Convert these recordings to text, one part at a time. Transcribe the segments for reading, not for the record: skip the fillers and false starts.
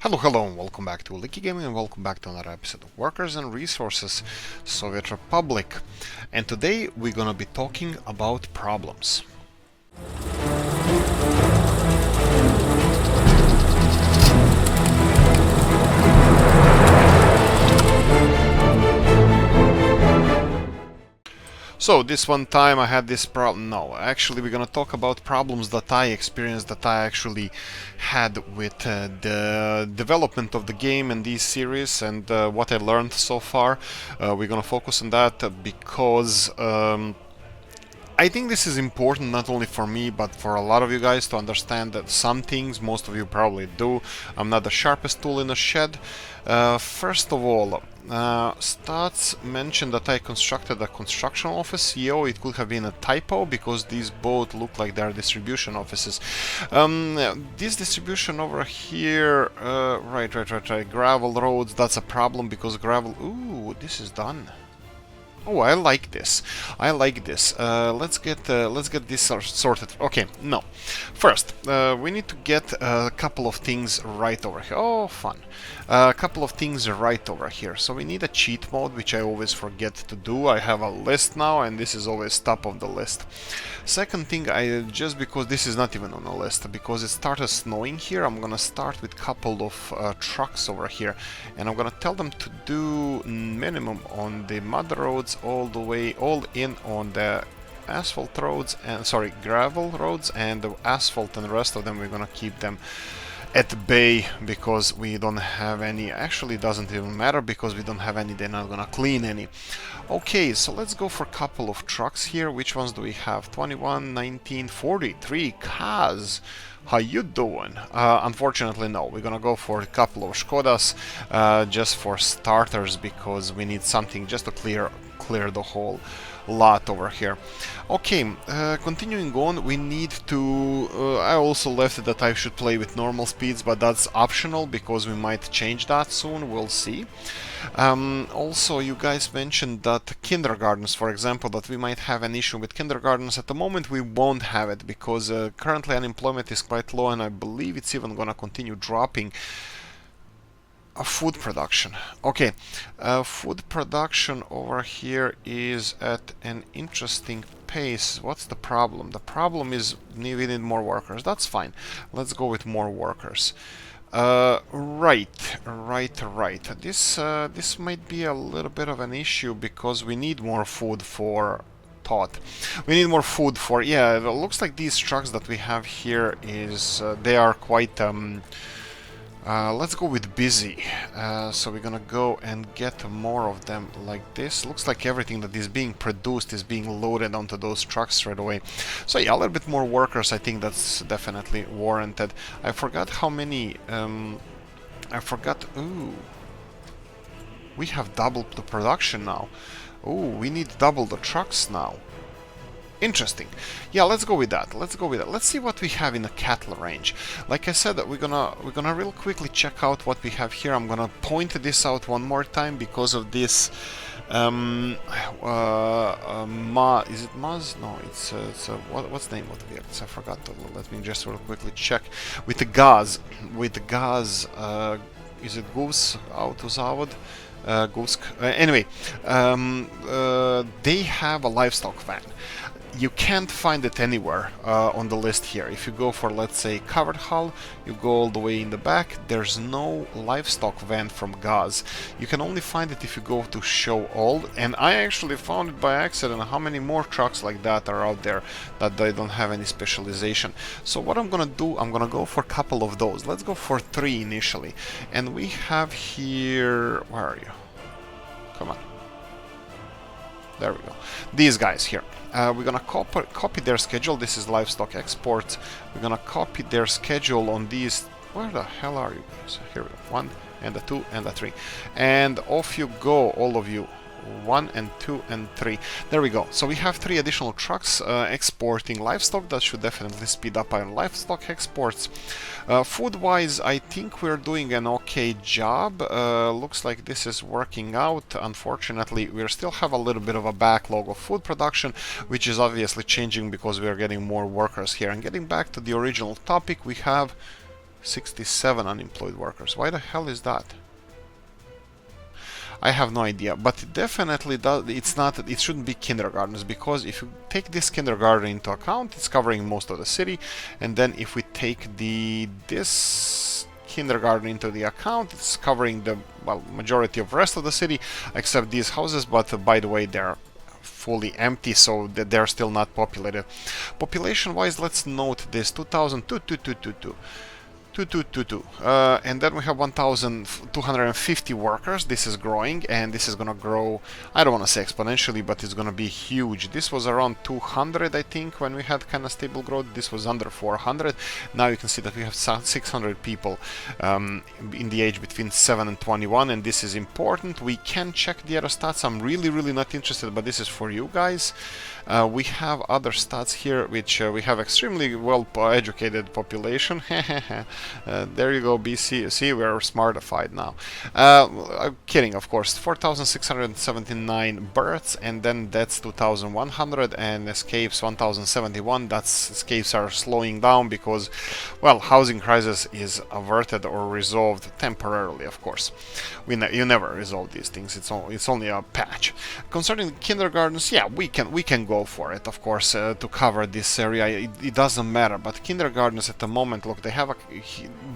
Hello, and welcome back to Oolykee Gaming, and welcome back to another episode of Workers and Resources, Soviet Republic. And today we're gonna be talking about problems. So this one time I had this problem. No, actually we're gonna talk about problems that I experienced, that I actually had with the development of the game and these series, and what I learned so far. We're gonna focus on that because I think this is important not only for me but for a lot of you guys to understand that some things, most of you probably do, I'm not the sharpest tool in the shed. First of all, Stats mentioned that I constructed a construction office. Yo, it could have been a typo because these both look like they are distribution offices. This distribution over here, right, gravel roads, that's a problem because gravel, ooh, this is done. Oh, I like this. I like this. Let's get this sorted. Okay, no. First, we need to get a couple of things right over here. Oh, fun. A couple of things right over here. So we need a cheat mode, which I always forget to do. I have a list now, and this is always top of the list. Second thing, just because this is not even on the list, because it started snowing here, I'm gonna start with a couple of trucks over here, and I'm gonna tell them to do minimum on the mud roads all the way, all in on the asphalt roads, and sorry, gravel roads, and the asphalt and the rest of them we're gonna keep them at bay because we don't have any. Actually, it doesn't even matter because we don't have any, they're not gonna clean any. Okay, so let's go for a couple of trucks here. Which ones do we have? 21, 19, 43. Kaz, how you doing? Unfortunately, no. We're gonna go for a couple of Škodas just for starters because we need something just to clear the whole lot over here. Okay, continuing on, we need to... I also left it that I should play with normal speeds, but that's optional because we might change that soon, we'll see. Also, you guys mentioned that kindergartens, for example, that we might have an issue with kindergartens. At the moment we won't have it because currently unemployment is quite low, and I believe it's even gonna continue dropping. Food production. Okay, food production over here is at an interesting pace. What's the problem? The problem is we need more workers. That's fine. Let's go with more workers. Right. This might be a little bit of an issue because we need more food for thought. We need more food for, yeah, it looks like these trucks that we have here is, they are quite, let's go with busy. So we're gonna go and get more of them like this. Looks like everything that is being produced is being loaded onto those trucks straight away. So yeah, a little bit more workers, I think that's definitely warranted. I forgot how many, ooh. We have doubled the production now. Ooh, we need double the trucks now. Interesting. Yeah, let's go with that. Let's see what we have in the cattle range. Like I said, we're gonna real quickly check out what we have here. I'm gonna point this out one more time because of this. Is it Maz? No, it's what's the name of the vehicles? I forgot. Let me just real quickly check. With the gas, is it Goose Autozavod? Anyway, they have a livestock van. You can't find it anywhere on the list here. If you go for, let's say, covered hull, you go all the way in the back, there's no livestock van from Gaz. You can only find it if you go to show all, and I actually found it by accident. How many more trucks like that are out there that they don't have any specialization? So what I'm gonna do, I'm gonna go for a couple of those. Let's go for 3 initially. And we have here, where are you? Come on. There we go. These guys here. We're gonna copy their schedule. This is livestock exports. We're gonna copy their schedule on these. Where the hell are you guys? Here we go. 1 and a 2 and a 3. And off you go, all of you. 1 and 2 and 3. There we go. So we have 3 additional trucks exporting livestock. That should definitely speed up our livestock exports. Food-wise, I think we're doing an okay job. Looks like this is working out. Unfortunately, we still have a little bit of a backlog of food production, which is obviously changing because we are getting more workers here. And getting back to the original topic, we have 67 unemployed workers. Why the hell is that? I have no idea, but it definitely does. It's not. It shouldn't be kindergartens, because if you take this kindergarten into account, it's covering most of the city, and then if we take this kindergarten into the account, it's covering the majority of rest of the city, except these houses. But by the way, they're fully empty, so that they're still not populated. Population-wise, let's note this: 2,222. 2222. And then we have 1,250 workers. This is growing, and this is gonna grow, I don't want to say exponentially, but it's gonna be huge. This was around 200, I think, when we had kind of stable growth. This was under 400. Now you can see that we have 600 people in the age between 7 and 21, and this is important. We can check the other stats. I'm really not interested, but this is for you guys. We have other stats here, which we have extremely well educated population. There you go, BC. See, we're smartified now. I'm kidding, of course. 4,679 births, and then deaths 2,100, and escapes 1,071. That's escapes are slowing down because, well, housing crisis is averted or resolved temporarily. Of course, you never resolve these things. It's only a patch. Concerning kindergartens, yeah, we can go for it, of course, to cover this area. It doesn't matter. But kindergartens at the moment, look, they have a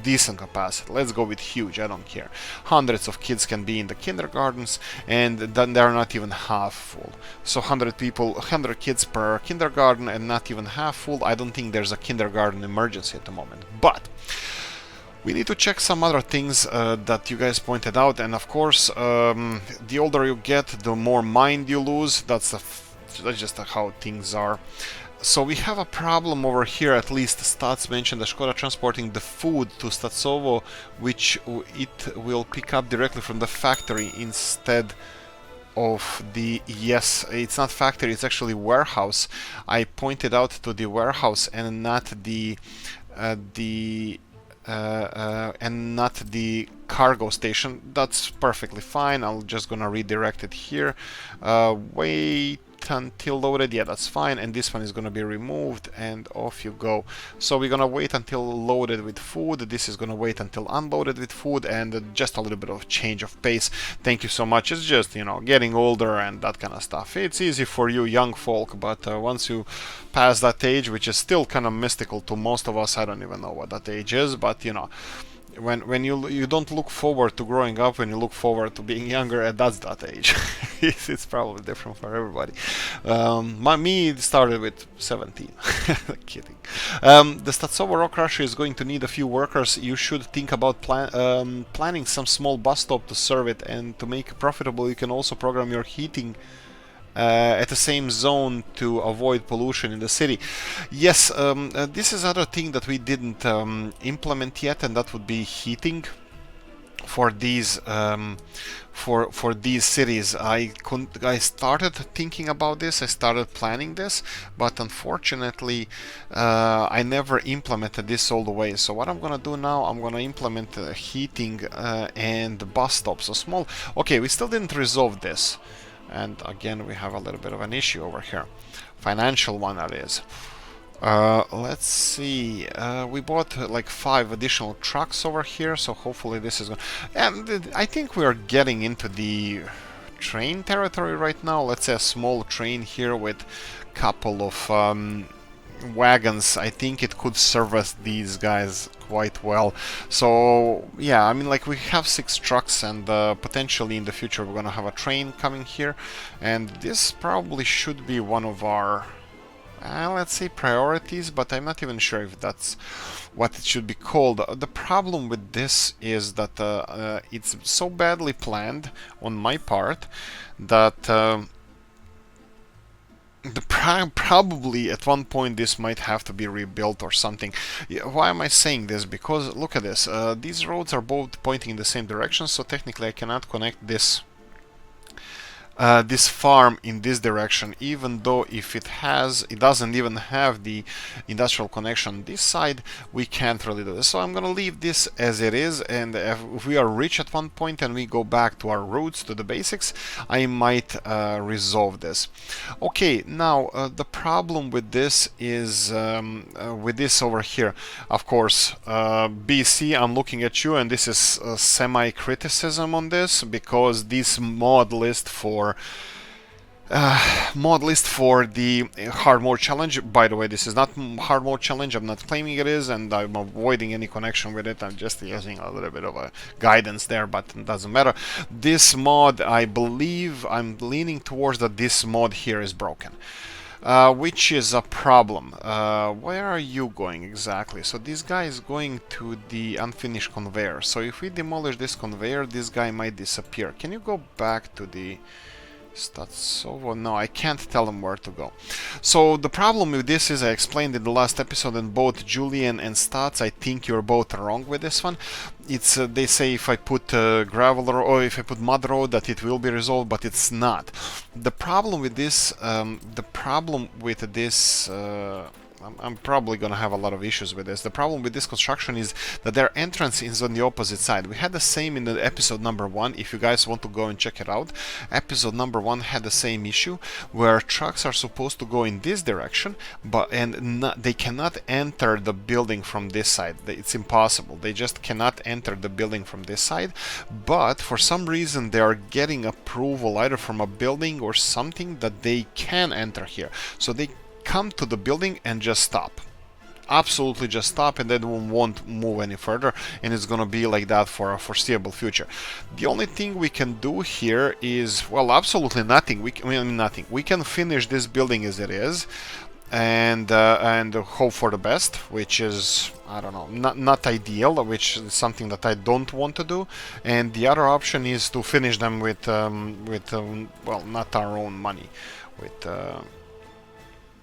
decent capacity. Let's go with huge. I don't care. Hundreds of kids can be in the kindergartens, and then they're not even half full. So 100 people, 100 kids per kindergarten, and not even half full. I don't think there's a kindergarten emergency at the moment. But we need to check some other things that you guys pointed out, and of course, the older you get, the more mind you lose. That's just how things are. So we have a problem over here. At least stats mentioned the Škoda transporting the food to Stacovo, which it will pick up directly from the factory instead of the, yes, it's not factory, it's actually warehouse. I pointed out to the warehouse and not the cargo station. That's perfectly fine. I'm just gonna redirect it here. Wait until loaded, yeah, that's fine, and this one is going to be removed, and off you go. So we're going to wait until loaded with food. This is going to wait until unloaded with food, and just a little bit of change of pace. Thank you so much. It's just, you know, getting older and that kind of stuff. It's easy for you young folk, but once you pass that age, which is still kind of mystical to most of us, I don't even know what that age is, but you know, when you don't look forward to growing up, when you look forward to being younger, and that's that age. It's probably different for everybody. Me started with 17. Kidding. The Stacovo rock crusher is going to need a few workers. You should think about planning some small bus stop to serve it, and to make it profitable, you can also program your heating at the same zone to avoid pollution in the city. Yes, this is another thing that we didn't implement yet, and that would be heating for these for these cities. I started thinking about this, I started planning this, but unfortunately I never implemented this all the way. So what I'm gonna do now, I'm gonna implement heating and bus stops. So small. Okay, we still didn't resolve this. And again, we have a little bit of an issue over here. Financial one, that is. Let's see. We bought like 5 additional trucks over here, so hopefully this is going. And I think we are getting into the train territory right now. Let's say a small train here with a couple of wagons. I think it could service these guys quite well. So yeah, I mean, like, we have 6 trucks, and potentially in the future we're gonna have a train coming here, and this probably should be one of our let's say priorities, but I'm not even sure if that's what it should be called. The problem with this is that it's so badly planned on my part that probably at one point this might have to be rebuilt or something. Why am I saying this? Because look at this. These roads are both pointing in the same direction, so technically I cannot connect this this farm in this direction, even though if it doesn't even have the industrial connection this side, we can't really do this. So I'm gonna leave this as it is, and if we are rich at one point and we go back to our roots, to the basics, I might resolve this. Okay, now the problem with this is with this over here. Of course, BC, I'm looking at you, and this is semi-criticism on this, because this mod list for the hard mode challenge. By the way, this is not hard mode challenge. I'm not claiming it is, and I'm avoiding any connection with it. I'm just using a little bit of a guidance there, but it doesn't matter. This mod, I believe, I'm leaning towards that this mod here is broken. Which is a problem. Where are you going exactly? So this guy is going to the unfinished conveyor. So if we demolish this conveyor, this guy might disappear. Can you go back to the Statsovo? No, I can't tell him where to go. So the problem with this is, I explained in the last episode, and both Julian and Stats, I think you're both wrong with this one. It's they say if I put gravel or if I put mud road that it will be resolved, but it's not. The problem with this, I'm probably gonna have a lot of issues with this. The problem with this construction is that their entrance is on the opposite side. We had the same in the episode number 1. If you guys want to go and check it out, episode number 1 had the same issue, where trucks are supposed to go in this direction, but they cannot enter the building from this side. It's impossible. They just cannot enter the building from this side. But for some reason, they are getting approval either from a building or something that they can enter here. So they come to the building and just stop. Absolutely just stop, and then won't move any further, and it's gonna be like that for a foreseeable future. The only thing we can do here is, well, absolutely nothing. Nothing. We can finish this building as it is, and hope for the best, which is, I don't know, not ideal, which is something that I don't want to do. And the other option is to finish them with well, not our own money,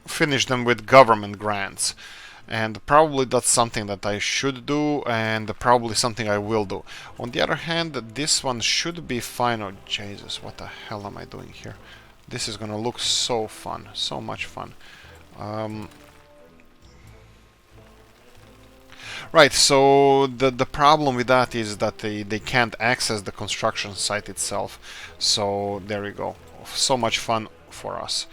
finish them with government grants, and probably that's something that I should do, and probably something I will do. On the other hand, this one should be fine. Oh Jesus, what the hell am I doing here? This is gonna look so fun, so much fun. Right, so the problem with that is that they can't access the construction site itself. So there we go, so much fun for us.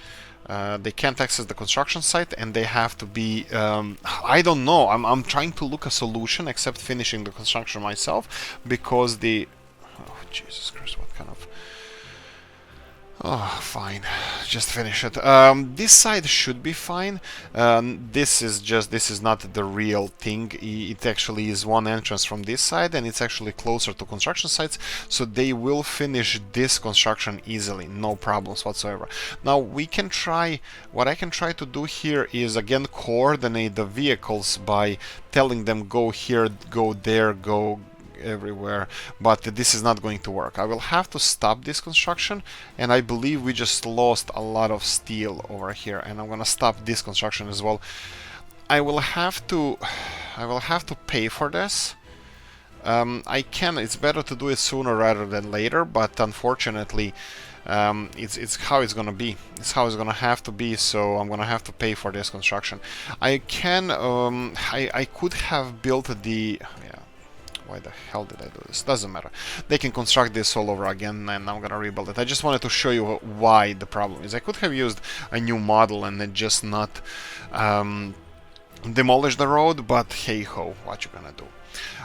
They can't access the construction site, and they have to be, I don't know, I'm trying to look a solution except finishing the construction myself, because oh Jesus Christ, what kind of, oh, fine, just finish it. This side should be fine. This is not the real thing. It actually is one entrance from this side, and it's actually closer to construction sites, so they will finish this construction easily, no problems whatsoever. Now we can try, what I can try to do here is again coordinate the vehicles by telling them go here, go there, go everywhere, but this is not going to work. I will have to stop this construction, and I believe we just lost a lot of steel over here, and I'm gonna stop this construction as well. I will have to pay for this. It's better to do it sooner rather than later, but unfortunately it's how it's gonna be. It's how it's gonna have to be, so I'm gonna have to pay for this construction. I could have built the, yeah, why the hell did I do this? Doesn't matter. They can construct this all over again, and I'm gonna rebuild it. I just wanted to show you why the problem is. I could have used a new model and then just not demolish the road, but hey ho, what you gonna do?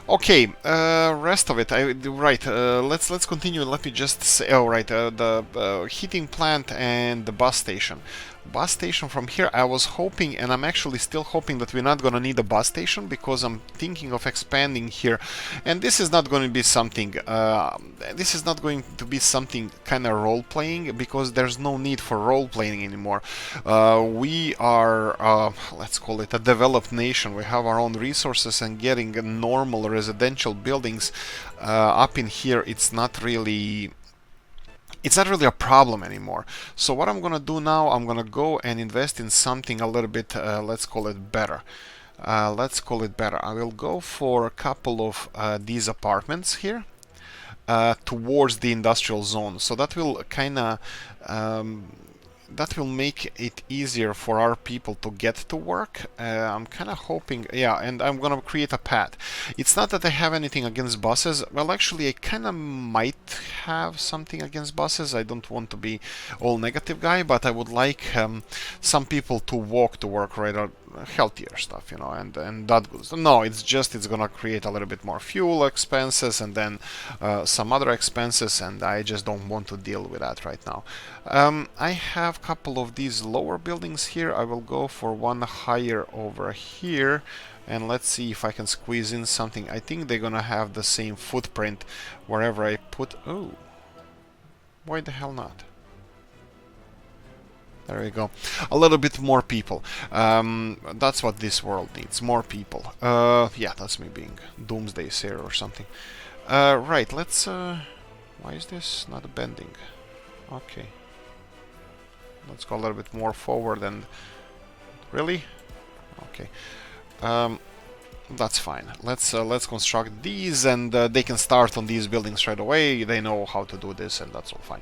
Okay, rest of it. Let's continue. Let me just say. Oh, right. The heating plant and the bus station. Bus station from here, I was hoping, and I'm actually still hoping, that we're not gonna need a bus station, because I'm thinking of expanding here, and this is not going to be something. This is not going to be something kind of role-playing, because there's no need for role-playing anymore. We are, let's call it a developed nation. We have our own resources, and getting normal residential buildings up in here, it's not really a problem anymore. So what I'm gonna do now, I'm gonna go and invest in something a little bit, let's call it better. I will go for a couple of these apartments here. towards the industrial zone. So that will kind of that will make it easier for our people to get to work. I'm kind of hoping, yeah, and I'm gonna create a path. It's not that I have anything against buses. Well, actually, I kind of might have something against buses. I don't want to be all negative guy, but I would like some people to walk to work, right? Or healthier stuff, you know, and that goes. No, it's gonna create a little bit more fuel expenses and then some other expenses, and I just don't want to deal with that right now. I have a couple of these lower buildings here. I will go for one higher over here, and let's see if I can squeeze in something. I think they're gonna have the same footprint wherever I put. Oh, why the hell not? There we go. A little bit more people. That's what this world needs. More people. Yeah, that's me being doomsday sayer or something. Right, let's... why is this not bending? Okay. Let's go a little bit more forward and... Really? Okay. That's fine. Let's construct these, and they can start on these buildings right away. They know how to do this, and that's all fine.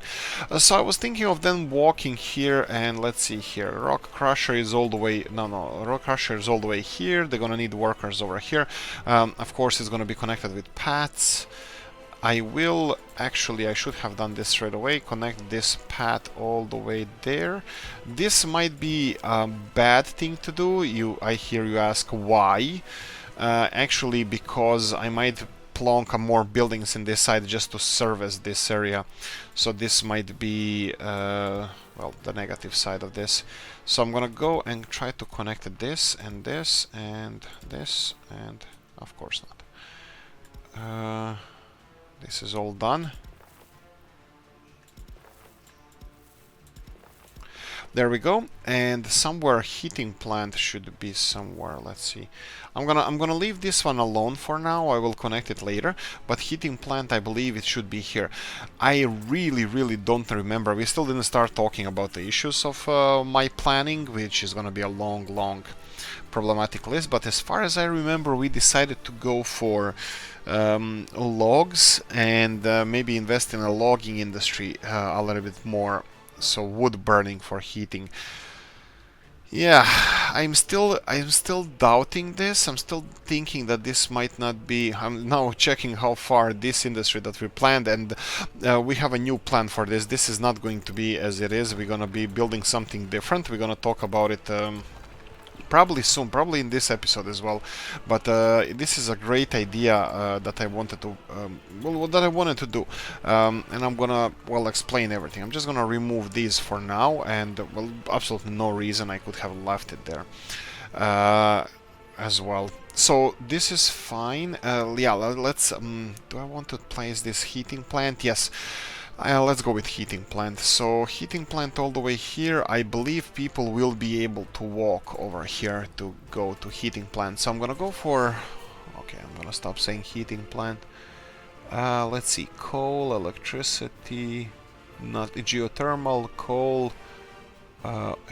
So I was thinking of then walking here, and let's see here. Rock crusher is all the way. No, rock crusher is all the way here. They're gonna need workers over here. Of course, it's gonna be connected with paths. I will actually, I should have done this right away. Connect this path all the way there. This might be a bad thing to do. I hear you ask why. Actually, because I might plonk more buildings in this side just to service this area. So this might be, well, the negative side of this. So I'm gonna go and try to connect this and this and this, and of course not. This is all done. There we go, and somewhere heating plant should be somewhere. Let's see. I'm gonna leave this one alone for now. I will connect it later, but heating plant, I believe it should be here. I really don't remember. We still didn't start talking about the issues of my planning, which is gonna be a long problematic list. But as far as I remember, we decided to go for logs and maybe invest in a logging industry a little bit more. So wood burning for heating. Yeah, I'm still doubting this. I'm still thinking that this might not be. I'm now checking how far this industry that we planned, and we have a new plan for this. This is not going to be as it is. We're gonna be building something different. We're gonna talk about it probably soon, probably in this episode as well. But this is a great idea that I wanted to, do, and I'm gonna explain everything. I'm just gonna remove these for now, and absolutely no reason I could have left it there as well. So this is fine. Yeah, let's. Do I want to place this heating plant? Yes. Let's go with heating plant. So heating plant all the way here. I believe people will be able to walk over here to go to heating plant. So I'm gonna go for... Okay, I'm gonna stop saying heating plant. Let's see. Coal, electricity, not geothermal, coal.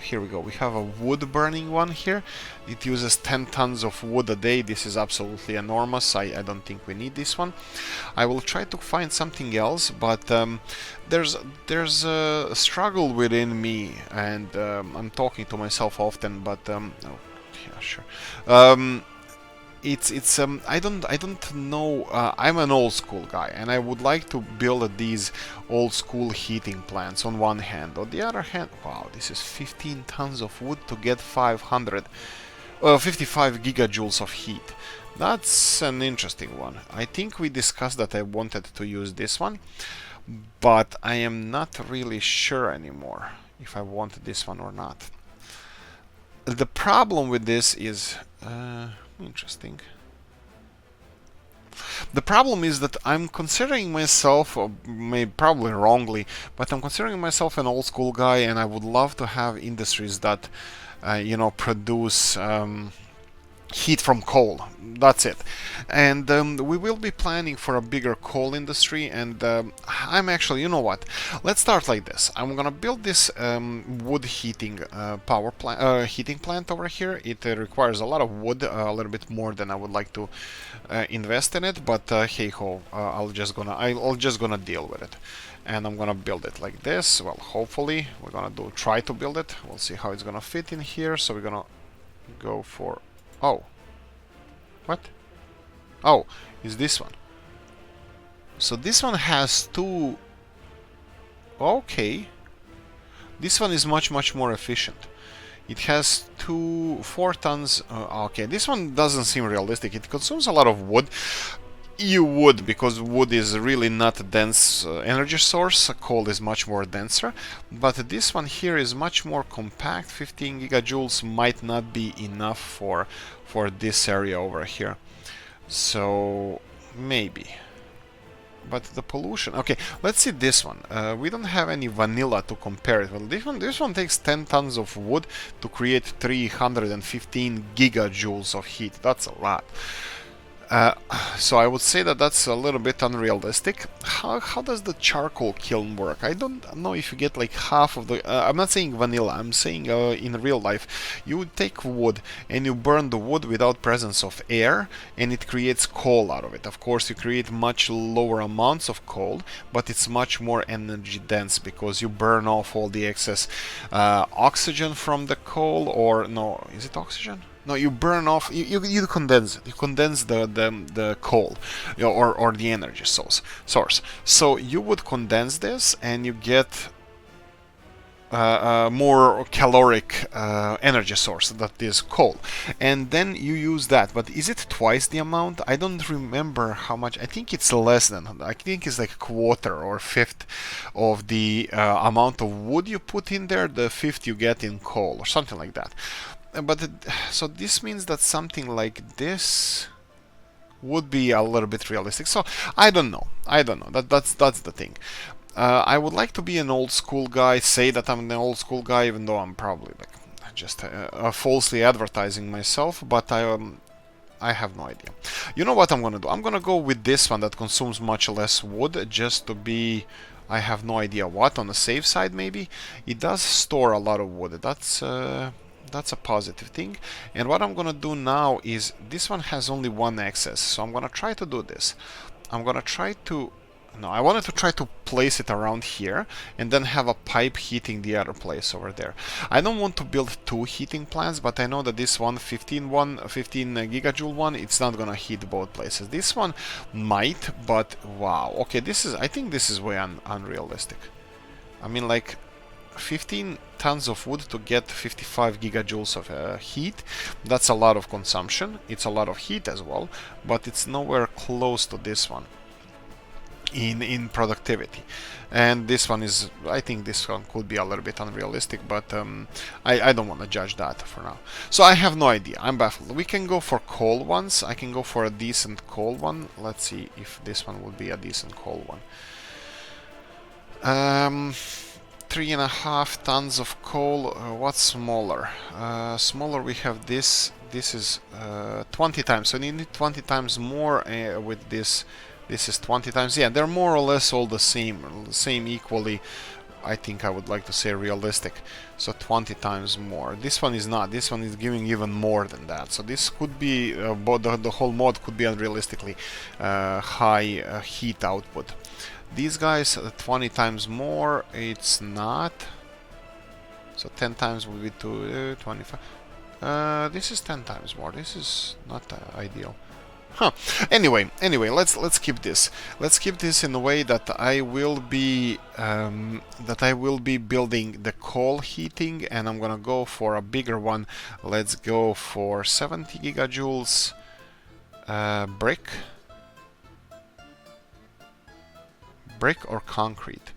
Here we go. We have a wood burning one here. It uses 10 tons of wood a day. This is absolutely enormous. I don't think we need this one. I will try to find something else, but there's a struggle within me, and I'm talking to myself often. But oh, yeah, sure. I don't know. I'm an old school guy, and I would like to build these old school heating plants on one hand. On the other hand, wow, this is 15 tons of wood to get 55 gigajoules of heat. That's an interesting one. I think we discussed that I wanted to use this one, but I am not really sure anymore if I want this one or not. The problem with this is interesting. The problem is that I'm considering myself, maybe probably wrongly, but I'm considering myself an old school guy, and I would love to have industries that, you know, produce heat from coal. That's it. And we will be planning for a bigger coal industry. And I'm actually, you know what? Let's start like this. I'm gonna build this wood heating heating plant over here. It requires a lot of wood, a little bit more than I would like to invest in it. But hey ho, I'll just gonna deal with it. And I'm gonna build it like this. Well, hopefully we're gonna try to build it. We'll see how it's gonna fit in here. So we're gonna go for. Oh. What? Oh, is this one. So this one has two. Okay. This one is much more efficient. It has 4 tons. Okay, this one doesn't seem realistic. It consumes a lot of wood. You would, because wood is really not a dense energy source. Coal is much more denser. But this one here is much more compact. 15 gigajoules might not be enough for this area over here. So maybe. But the pollution. Okay, let's see this one. We don't have any vanilla to compare it. Well, this one takes 10 tons of wood to create 315 gigajoules of heat. That's a lot. So I would say that that's a little bit unrealistic. How does the charcoal kiln work? I don't know if you get like half of the... I'm not saying vanilla, I'm saying in real life. You would take wood and you burn the wood without presence of air and it creates coal out of it. Of course, you create much lower amounts of coal, but it's much more energy dense because you burn off all the excess oxygen from the coal, or no, is it oxygen? No, you burn off. You condense it. You condense the coal, or the energy source. So you would condense this, and you get more caloric energy source, that is coal, and then you use that. But is it twice the amount? I don't remember how much. I think it's less than. I think it's like a quarter or fifth of the amount of wood you put in there. The fifth you get in coal, or something like that. But so this means that something like this would be a little bit realistic. So I don't know. That's the thing. I would like to be an old school guy, say that I'm an old school guy, even though I'm probably like just falsely advertising myself. But I have no idea. You know what I'm gonna do? I'm gonna go with this one that consumes much less wood, just to be. I have no idea what, on the safe side maybe. It does store a lot of wood. That's a positive thing. And what I'm gonna do now is, this one has only one access, so I'm gonna try to do this. I'm gonna try to... No, I wanted to try to place it around here and then have a pipe heating the other place over there. I don't want to build 2 heating plants, but I know that this 15 gigajoule one, it's not gonna heat both places. This one might, but wow. Okay, I think this is way unrealistic. I mean, like, 15 tons of wood to get 55 gigajoules of heat. That's a lot of consumption. It's a lot of heat as well, but it's nowhere close to this one in productivity. And this one is, I think this one could be a little bit unrealistic, but I don't want to judge that for now. So I have no idea. I'm baffled. We can go for coal ones. I can go for a decent coal one. Let's see if this one would be a decent coal one. 3.5 tons of coal. What's smaller? Smaller, we have this. This is 20 times. So you need 20 times more with this. This is 20 times. Yeah, they're more or less all the same equally. I think I would like to say realistic. So 20 times more. This one is not. This one is giving even more than that. So this could be, the whole mod could be unrealistically high heat output. These guys, 20 times more, it's not. So 10 times will be 25. This is 10 times more. This is not ideal. Huh. Anyway, let's keep this. Let's keep this in a way that I will be building the coal heating, and I'm gonna go for a bigger one. Let's go for 70 gigajoules brick or concrete.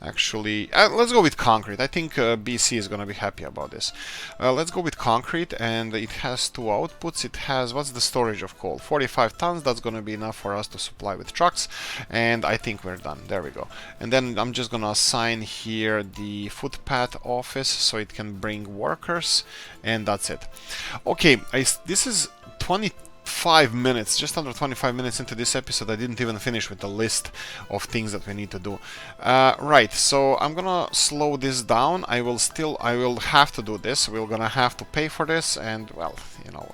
Actually, let's go with concrete. I think BC is going to be happy about this. Let's go with concrete, and it has two outputs. It has, what's the storage of coal? 45 tons. That's going to be enough for us to supply with trucks, and I think we're done. There we go. And then I'm just going to assign here the footpath office so it can bring workers, and that's it. Okay, this is 25 minutes, just under 25 minutes into this episode. I didn't even finish with the list of things that we need to do. Right, so I'm gonna slow this down. I will have to do this. We're gonna have to pay for this, and well,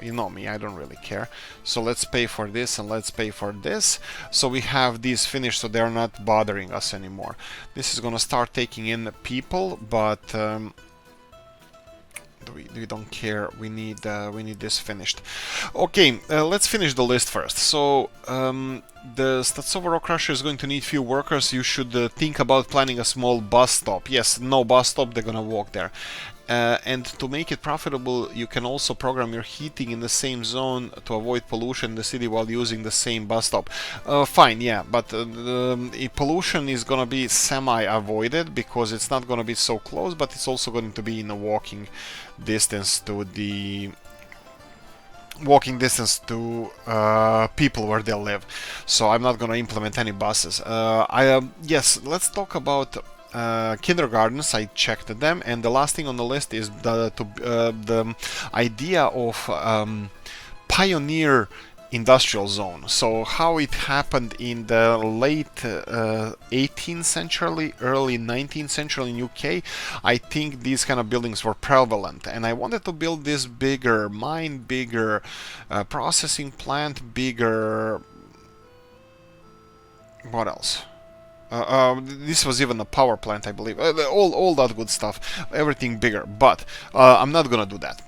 you know me, I don't really care. So let's pay for this and let's pay for this. So we have these finished, so they're not bothering us anymore. This is gonna start taking in people, but we don't care. We need this finished. Okay, let's finish the list first. So the Statsovo Rock Crusher is going to need few workers. You should think about planning a small bus stop. Yes, no bus stop, they're gonna walk there. And to make it profitable, you can also program your heating in the same zone to avoid pollution in the city while using the same bus stop. Fine, yeah, but pollution is gonna be semi-avoided because it's not gonna be so close, but it's also going to be in a walking distance to people where they live. So I'm not gonna implement any buses. Yes, let's talk about kindergartens. I checked them, and the last thing on the list is the idea of pioneer industrial zone. So how it happened in the late 18th century, early 19th century in UK, I think these kind of buildings were prevalent, and I wanted to build this bigger mine, bigger processing plant, bigger, what else? This was even a power plant, I believe. All that good stuff, everything bigger. But I'm not gonna do that.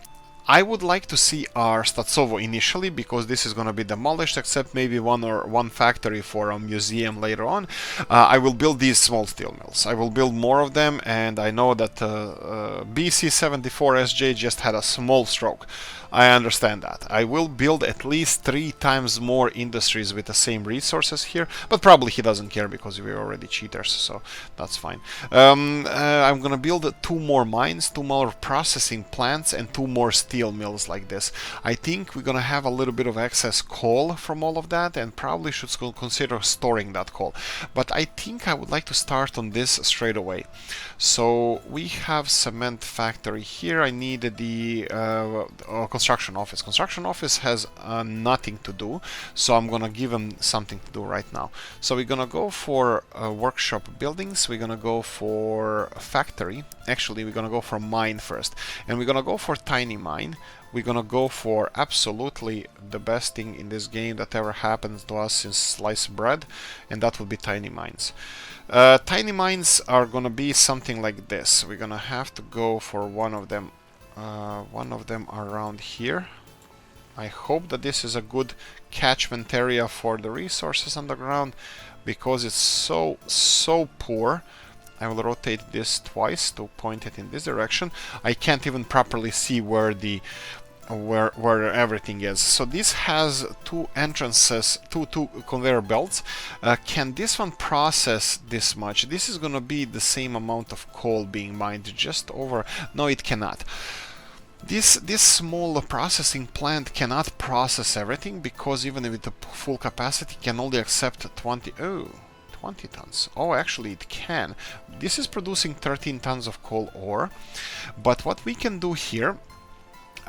I would like to see our Statsovo initially, because this is going to be demolished, except maybe one factory for a museum later on. I will build these small steel mills. I will build more of them, and I know that BC74SJ just had a small stroke. I understand that. I will build at least 3 times more industries with the same resources here, but probably he doesn't care because we're already cheaters, so that's fine. I'm gonna build 2 more mines, 2 more processing plants, and 2 more steel mills like this. I think we're gonna have a little bit of excess coal from all of that, and probably should consider storing that coal. But I think I would like to start on this straight away. So we have cement factory here. I need the construction office. Construction office has nothing to do, so I'm gonna give them something to do right now. So we're gonna go for workshop buildings. We're gonna go for factory. Actually, we're gonna go for mine first, and we're gonna go for tiny mine. We're gonna go for absolutely the best thing in this game that ever happened to us since sliced bread, and that would be tiny mines. Tiny mines are gonna be something like this. We're gonna have to go for one of them around here. I hope that this is a good catchment area for the resources underground, because it's so poor. I will rotate this twice to point it in this direction. I can't even properly see where where everything is. So this has 2 entrances, two conveyor belts. Can this one process this much? This is gonna be the same amount of coal being mined, just over. No, it cannot. This small processing plant cannot process everything, because even with the full capacity can only accept 20 tons. Oh, actually it can. This is producing 13 tons of coal ore. But what we can do here,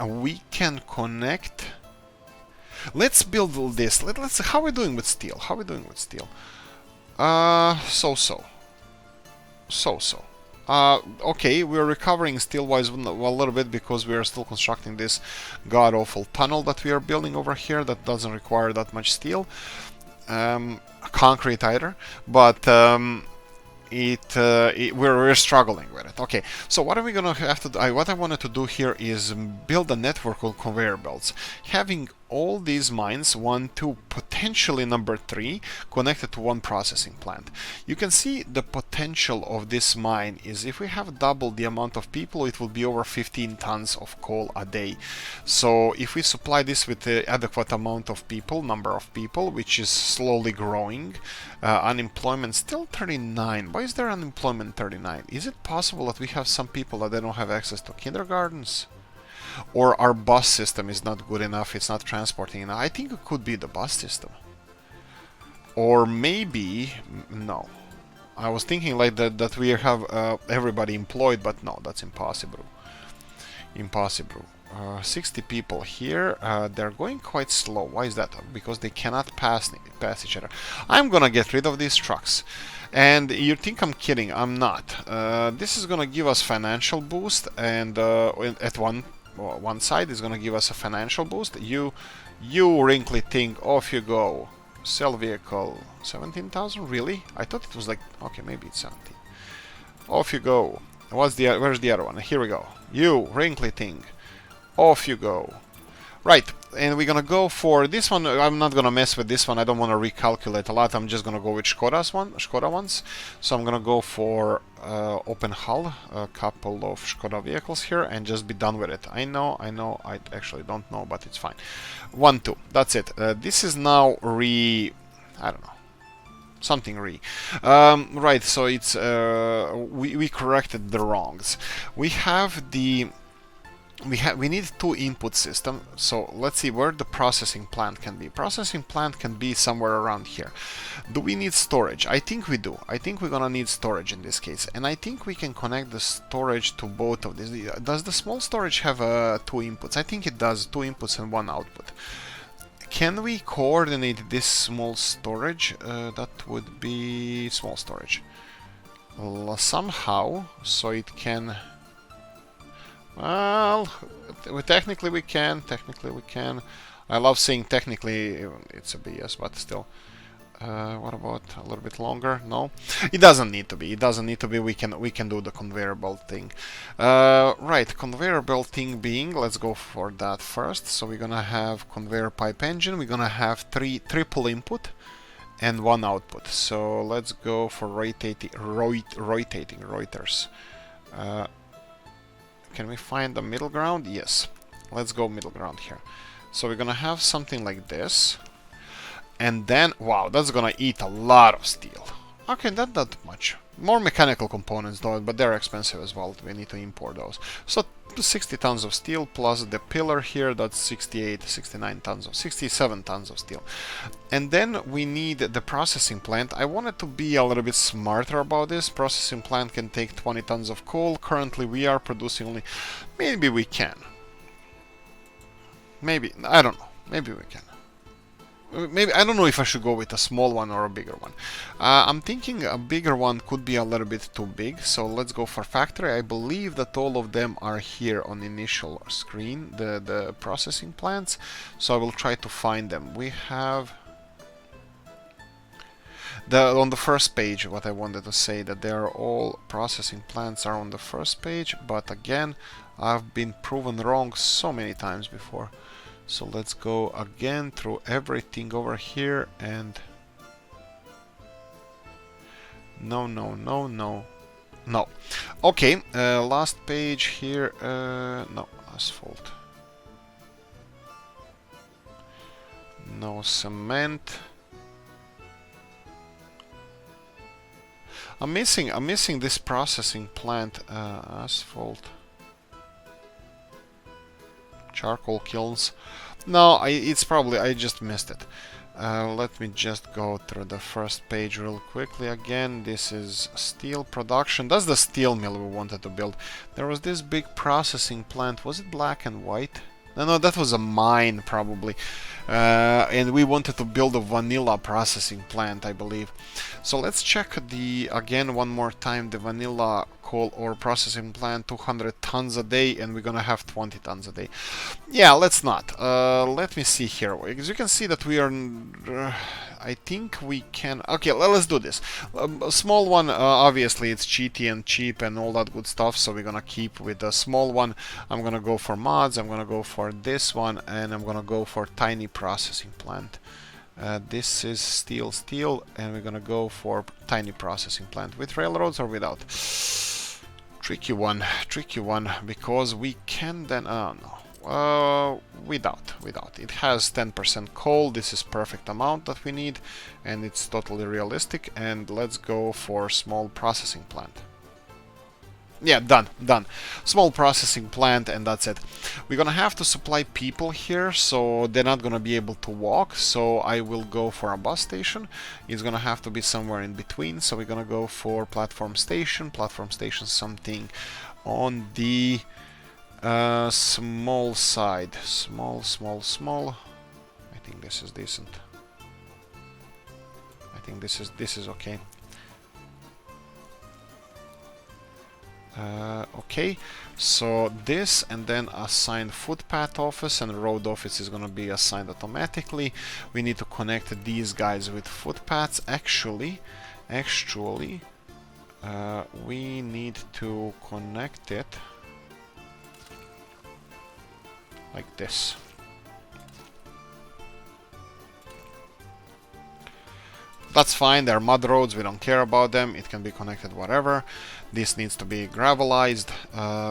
we can connect. Let's build this. Let's. How are we doing with steel? How are we doing with steel? So-so. Okay, we're recovering steel-wise a little bit, because we are still constructing this god-awful tunnel that we are building over here that doesn't require that much steel. Concrete either, but we're struggling with it. Okay, so what are we gonna have to do? What I wanted to do here is build a network of conveyor belts. Having all these mines, 1, 2, potentially number 3, connected to one processing plant. You can see the potential of this mine is if we have double the amount of people, it will be over 15 tons of coal a day. So if we supply this with the adequate amount of people, number of people, which is slowly growing, unemployment still 39. Why is there unemployment 39? Is it possible that we have some people that they don't have access to kindergartens? Or our bus system is not good enough, it's not transporting enough. I think it could be the bus system. Or maybe, no. I was thinking like that we have everybody employed, but no, that's impossible. Impossible. 60 people here, they're going quite slow. Why is that? Because they cannot pass each other. I'm gonna get rid of these trucks. And you think I'm kidding, I'm not. This is gonna give us financial boost, and at one side is gonna give us a financial boost. You wrinkly thing, off you go. Sell vehicle, 17,000, really? I thought it was like, okay, maybe it's 17. Off you go. Where's the other one? Here we go. You wrinkly thing, off you go. Right, and we're gonna go for this one. I'm not gonna mess with this one. I don't want to recalculate a lot. I'm just gonna go with Skoda ones. So I'm gonna go for open hull, a couple of Skoda vehicles here, and just be done with it. I know. I actually don't know, but it's fine. 1, 2. That's it. This is now I don't know. Something right. So it's we corrected the wrongs. We have the. We need 2 input system, so let's see where the processing plant can be. Processing plant can be somewhere around here. Do we need storage? I think we do. I think we're gonna need storage in this case, and I think we can connect the storage to both of these. Does the small storage have 2 inputs? I think it does, 2 inputs and 1 output. Can we coordinate this small storage? That would be small storage. Somehow, so it can... Well, technically we can. I love saying technically, it's a BS, but still. What about a little bit longer? No, it doesn't need to be. We can do the conveyor belt thing. Right, conveyor belt thing being. Let's go for that first. So we're gonna have conveyor pipe engine. We're gonna have 3 triple input and 1 output. So let's go for rotating Reuters. Can we find the middle ground? Yes. Let's go middle ground here. So we're gonna have something like this. And then, wow, that's gonna eat a lot of steel. Okay, not that much. More mechanical components though, but they're expensive as well. We need to import those. So 60 tons of steel plus the pillar here, that's 67 tons of steel. And then we need the processing plant. I wanted to be a little bit smarter about this. Processing plant can take 20 tons of coal. Currently we are producing only... Maybe we can. Maybe, I don't know. Maybe we can. Maybe, I don't know if I should go with a small one or a bigger one. I'm thinking a bigger one could be a little bit too big, so let's go for factory. I believe that all of them are here on the initial screen, the processing plants, so I will try to find them. We have... on the first page, what I wanted to say, that they are all processing plants are on the first page, but again, I've been proven wrong so many times before. So let's go again through everything over here and... No. Okay, last page here, no, asphalt. No cement. I'm missing this processing plant, asphalt. Charcoal kilns. No, it's probably I just missed it. Let me just go through the first page real quickly again. This is steel production. That's the steel mill we wanted to build. There was this big processing plant. Was it black and white? No, that was a mine probably. And we wanted to build a vanilla processing plant, I believe. So let's check again one more time, the vanilla coal ore processing plant, 200 tons a day, and we're gonna have 20 tons a day. Yeah, let's not. Let me see here. As you can see that we are... I think we can... Okay, let's do this. A small one, obviously it's cheaty and cheap and all that good stuff, so we're gonna keep with the small one. I'm gonna go for mods, I'm gonna go for for this one, and I'm gonna go for tiny processing plant. This is steel, and we're gonna go for tiny processing plant with railroads or without. Tricky one, because we can then, oh no, without. It has 10% coal. This is perfect amount that we need, and it's totally realistic. And let's go for small processing plant. Yeah, done. Small processing plant, and that's it. We're gonna have to supply people here, so they're not gonna be able to walk. So I will go for a bus station. It's gonna have to be somewhere in between. So we're gonna go for platform station. Platform station, something on the small side. Small. I think this is decent. I think this is okay. Okay, so this, and then assign footpath office, and road office is gonna be assigned automatically. We need to connect these guys with footpaths. Actually, we need to connect it like this. That's fine, they're mud roads, we don't care about them, it can be connected whatever. This needs to be gravelized.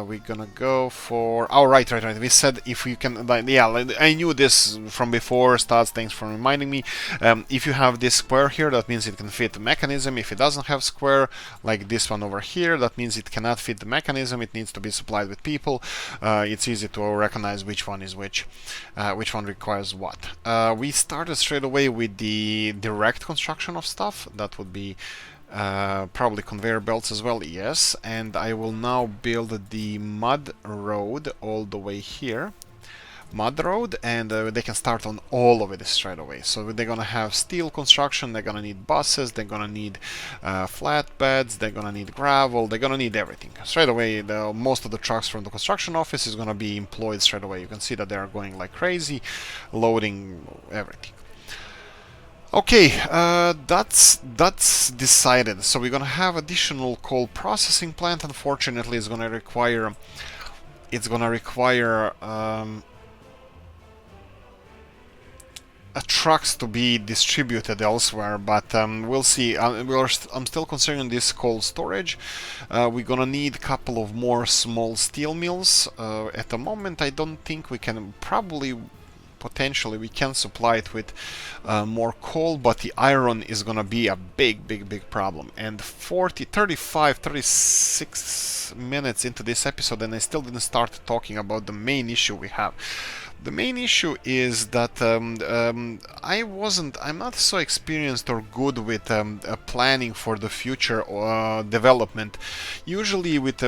We're gonna go for... Oh, right. We said if you can... Yeah, I knew this from before. Stats, thanks for reminding me. If you have this square here, that means it can fit the mechanism. If it doesn't have square, like this one over here, that means it cannot fit the mechanism. It needs to be supplied with people. It's easy to recognize which one is which one requires what. We started straight away with the direct construction of stuff. That would be probably conveyor belts as well, yes. And I will now build the mud road all the way here. Mud road, and they can start on all of it straight away. So they're gonna have steel construction, they're gonna need buses, they're gonna need flatbeds, they're gonna need gravel, they're gonna need everything. Straight away, most of the trucks from the construction office is gonna be employed straight away. You can see that they are going like crazy, loading everything. Okay, that's decided. So we're gonna have additional coal processing plant. Unfortunately, it's gonna require trucks to be distributed elsewhere, but we'll see. I'm still considering this coal storage. We're gonna need a couple of more small steel mills. At the moment, I don't think we can. Potentially we can supply it with more coal, but the iron is gonna be a big problem. And 36 minutes into this episode, and I still didn't start talking about the main issue we have. The main issue is that I'm not so experienced or good with planning for the future development. Usually with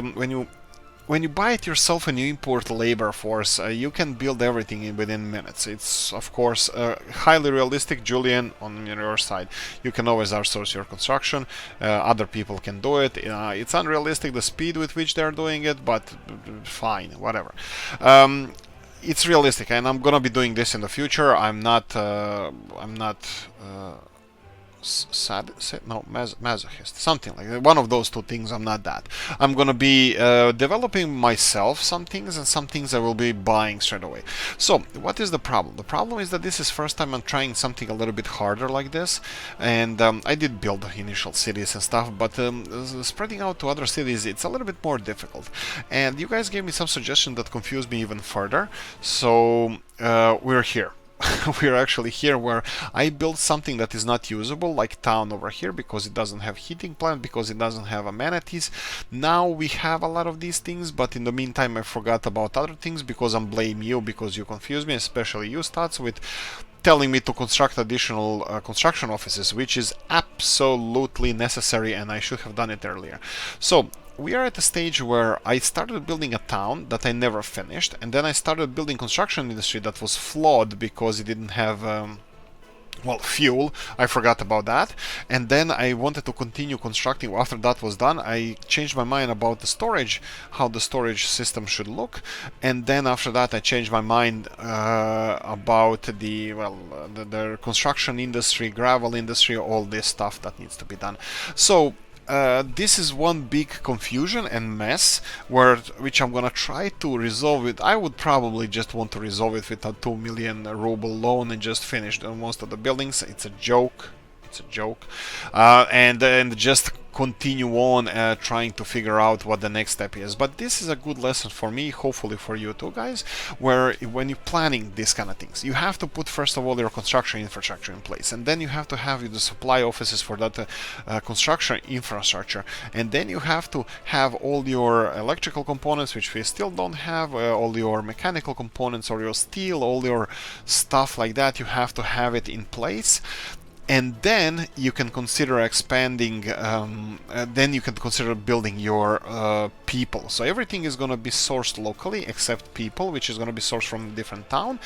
when you buy it yourself and you import labor force, you can build everything within minutes. It's, of course, highly realistic. Julian, on your side, you can always outsource your construction. Other people can do it. It's unrealistic, the speed with which they're doing it, but fine, whatever. It's realistic, and I'm gonna be doing this in the future. I'm not masochist, something like that. One of those two things. I'm not that. I'm gonna be developing myself some things, and some things I will be buying straight away. So what is the problem? The problem is that this is first time I'm trying something a little bit harder like this, and I did build initial cities and stuff, but spreading out to other cities, it's a little bit more difficult. And you guys gave me some suggestions that confused me even further, so we're here. We're actually here where I built something that is not usable, like town over here, because it doesn't have heating plant, because it doesn't have amenities. Now we have a lot of these things, but in the meantime I forgot about other things, because I'm blaming you, because you confused me, especially you, Stats, with telling me to construct additional construction offices, which is absolutely necessary, and I should have done it earlier. So we are at a stage where I started building a town that I never finished, and then I started building construction industry that was flawed because it didn't have well, fuel. I forgot about that, and then I wanted to continue constructing. After that was done, I changed my mind about the storage, how the storage system should look, and then after that I changed my mind about the construction industry, gravel industry, all this stuff that needs to be done. So this is one big confusion and mess which I'm gonna try to resolve it. I would probably just want to resolve it with a 2 million ruble loan and just finish most of the buildings. It's a joke. It's a joke. And just continue on trying to figure out what the next step is. But this is a good lesson for me, hopefully for you too, guys, where when you're planning these kind of things, you have to put first of all your construction infrastructure in place, and then you have to have the supply offices for that construction infrastructure, and then you have to have all your electrical components, which we still don't have, all your mechanical components or your steel, all your stuff like that. You have to have it in place. And then you can consider expanding, then you can consider building your people. So everything is going to be sourced locally except people, which is going to be sourced from a different town.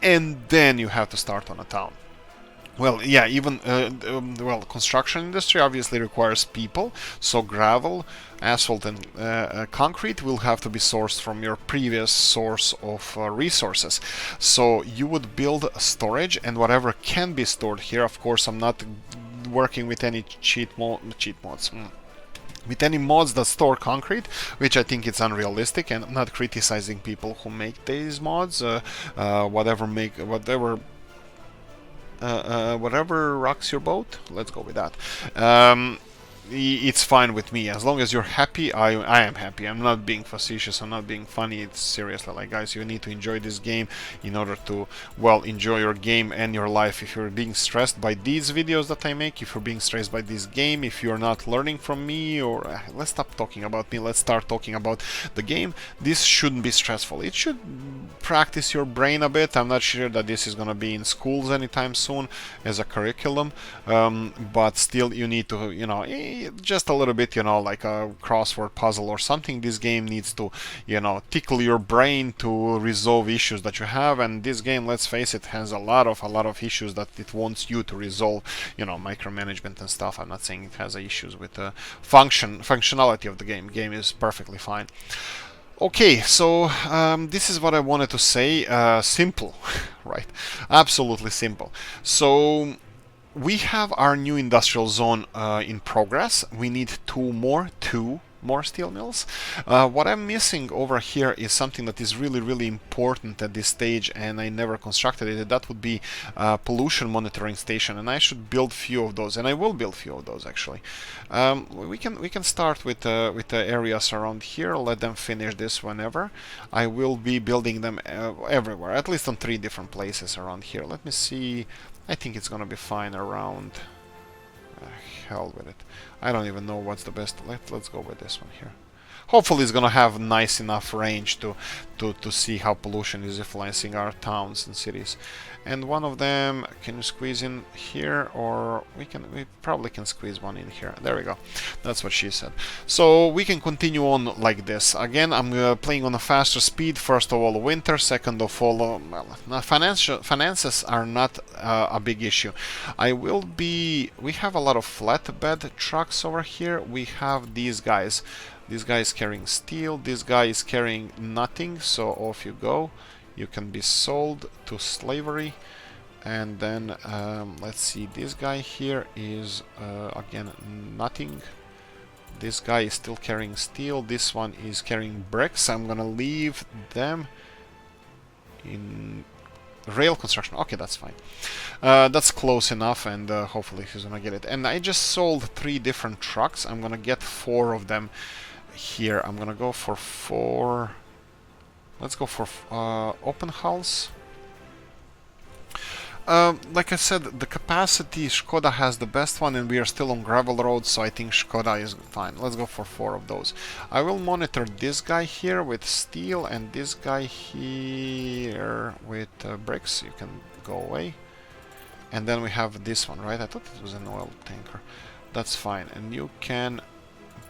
And then you have to start on a town. Well, yeah, even, well, construction industry obviously requires people, so gravel, asphalt and concrete will have to be sourced from your previous source of resources. So you would build storage, and whatever can be stored here, of course I'm not working with any cheat mods. With any mods that store concrete, which I think it's unrealistic, and I'm not criticizing people who make these mods, whatever rocks your boat, let's go with that. It's fine with me as long as you're happy. I am happy. I'm not being facetious, I'm not being funny. It's seriously like, guys, you need to enjoy this game in order to, well, enjoy your game and your life. If you're being stressed by these videos that I make, if you're being stressed by this game, if you're not learning from me, or let's stop talking about me, let's start talking about the game, this shouldn't be stressful. It should practice your brain a bit. I'm not sure that this is gonna be in schools anytime soon as a curriculum, but still you need to, you know, just a little bit, you know, like a crossword puzzle or something. This game needs to, you know, tickle your brain to resolve issues that you have, and this game, let's face it, has a lot of issues that it wants you to resolve, you know, micromanagement and stuff. I'm not saying it has issues with the functionality of the game. Game is perfectly fine. Okay, so this is what I wanted to say. Simple, right? Absolutely simple. So we have our new industrial zone in progress. We need two more steel mills. What I'm missing over here is something that is really important at this stage, and I never constructed it. That would be a pollution monitoring station, and I should build few of those, and I will build few of those actually. We can start with the areas around here. Let them finish this whenever. I will be building them everywhere, at least on 3 different places around here. Let me see. I think it's gonna be fine around. Hell with it. I don't even know what's the best. Let's go with this one here. Hopefully it's gonna have nice enough range to see how pollution is influencing our towns and cities. And one of them, can you squeeze in here, or we probably can squeeze one in here. There we go. That's what she said. So we can continue on like this. Again, I'm playing on a faster speed. First of all, winter. Second of all, finances are not a big issue. We have a lot of flatbed trucks over here. We have these guys. This guy is carrying steel, this guy is carrying nothing, so off you go. You can be sold to slavery. And then, let's see, this guy here is, again, nothing. This guy is still carrying steel, this one is carrying bricks. I'm gonna leave them in rail construction. Okay, that's fine. That's close enough, and hopefully he's gonna get it. And I just sold 3 different trucks. I'm gonna get 4 of them here. I'm gonna go for 4. Let's go for open hulls. Like I said, the capacity, Skoda has the best one, and we are still on gravel roads, so I think Skoda is fine. Let's go for 4 of those. I will monitor this guy here with steel, and this guy here with bricks. You can go away. And then we have this one, right? I thought it was an oil tanker. That's fine. And you can